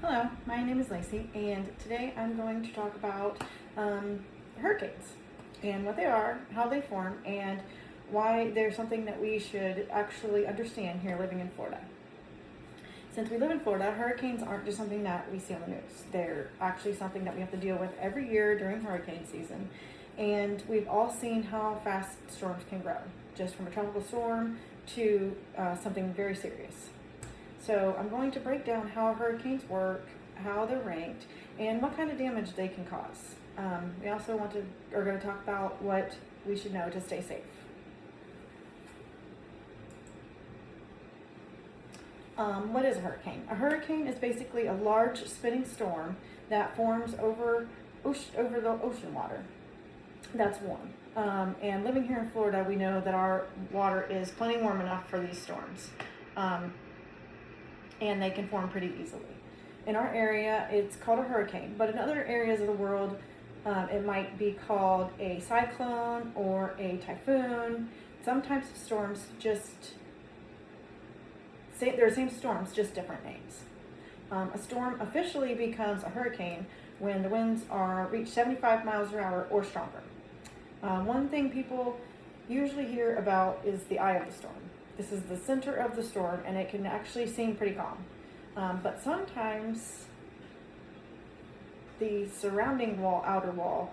Hello, my name is Lacey, and today I'm going to talk about hurricanes and what they are, how they form, and why they're something that we should actually understand here living in Florida. Since we live in Florida, hurricanes aren't just something that we see on the news. They're actually something that we have to deal with every year during hurricane season. And we've all seen how fast storms can grow, just from a tropical storm to something very serious. So I'm going to break down how hurricanes work, how they're ranked, and what kind of damage they can cause. We also are going to talk about what we should know to stay safe. What is a hurricane? A hurricane is basically a large spinning storm that forms over the ocean water. That's warm. And living here in Florida, we know that our water is plenty warm enough for these storms. And they can form pretty easily. In our area, it's called a hurricane, but in other areas of the world, it might be called a cyclone or a typhoon. Some types of storms they're the same storms, just different names. A storm officially becomes a hurricane when the winds reach 75 miles per hour or stronger. One thing people usually hear about is the eye of the storm. This is the center of the storm, and it can actually seem pretty calm. But sometimes the surrounding outer wall,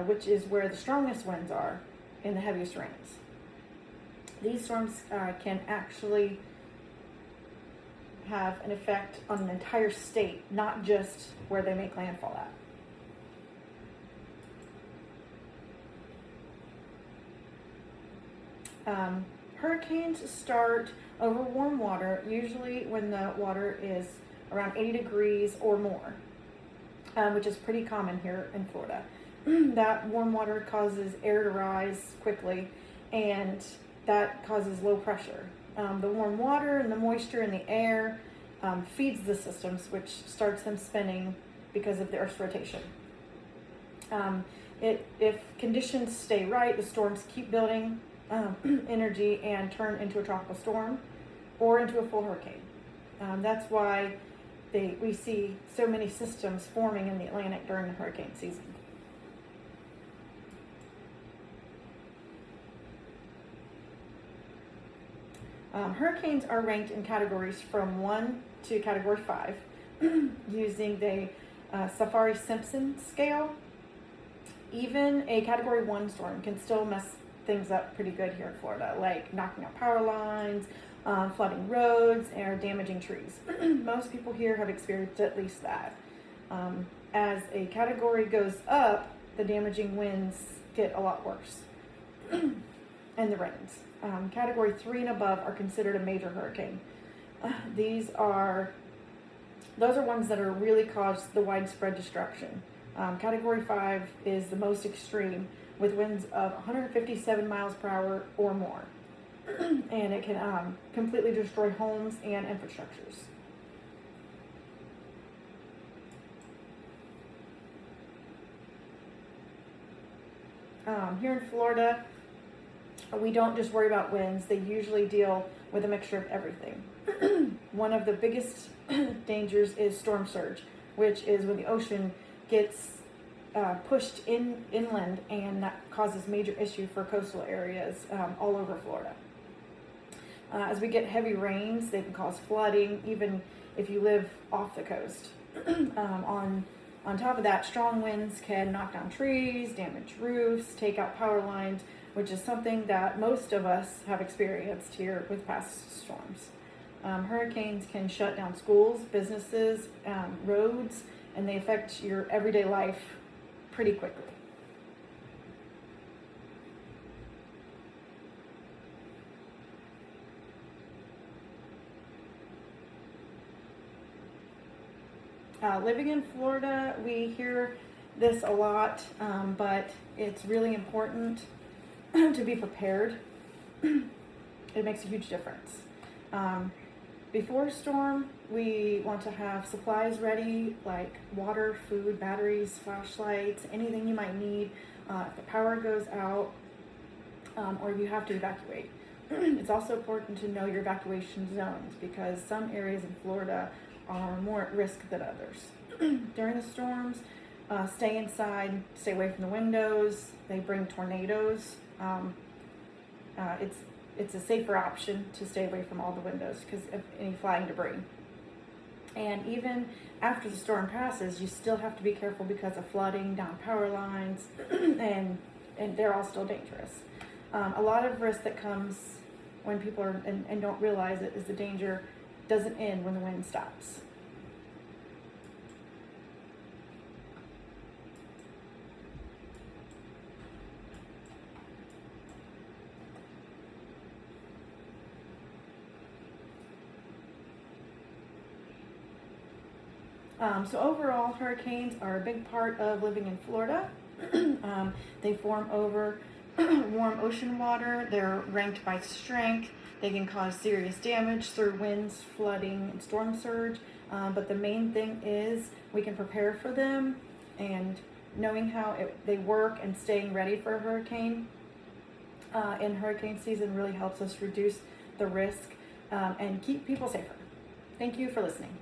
which is where the strongest winds are and the heaviest rains. These storms can actually have an effect on an entire state, not just where they make landfall at. Hurricanes start over warm water, usually when the water is around 80 degrees or more, which is pretty common here in Florida. That warm water causes air to rise quickly, and that causes low pressure. The warm water and the moisture in the air feeds the systems, which starts them spinning because of the Earth's rotation. If conditions stay right, the storms keep building energy and turn into a tropical storm or into a full hurricane. That's why we see so many systems forming in the Atlantic during the hurricane season. Hurricanes are ranked in categories from 1 to category 5 using the Saffir-Simpson scale. Even a category 1 storm can still mess things up pretty good here in Florida, like knocking out power lines, flooding roads, or damaging trees. Most people here have experienced at least that. As a category goes up, the damaging winds get a lot worse, and the rains. Category 3 and above are considered a major hurricane. Those are ones that are really cause the widespread destruction. Category 5 is the most extreme, with winds of 157 miles per hour or more. And it can completely destroy homes and infrastructures. Here in Florida, we don't just worry about winds. They usually deal with a mixture of everything. One of the biggest dangers is storm surge, which is when the ocean gets pushed inland, and that causes major issue for coastal areas all over Florida. As we get heavy rains, they can cause flooding, even if you live off the coast. On top of that, strong winds can knock down trees, damage roofs, take out power lines, which is something that most of us have experienced here with past storms. Hurricanes can shut down schools, businesses, roads, and they affect your everyday life pretty quickly. Living in Florida, we hear this a lot, but it's really important to be prepared. It makes a huge difference. Before a storm, we want to have supplies ready, like water, food, batteries, flashlights, anything you might need if the power goes out or you have to evacuate. It's also important to know your evacuation zones, because some areas in Florida are more at risk than others. During the storms, stay inside, stay away from the windows. They bring tornadoes. It's a safer option to stay away from all the windows because of any flying debris. And even after the storm passes, you still have to be careful because of flooding, down power lines, and they're all still dangerous. A lot of risk that comes when people are and don't realize it is the danger doesn't end when the wind stops. So overall, hurricanes are a big part of living in Florida. They form over warm ocean water. They're ranked by strength. They can cause serious damage through winds, flooding, and storm surge. But the main thing is we can prepare for them, and knowing how they work and staying ready for a hurricane in hurricane season really helps us reduce the risk and keep people safer. Thank you for listening.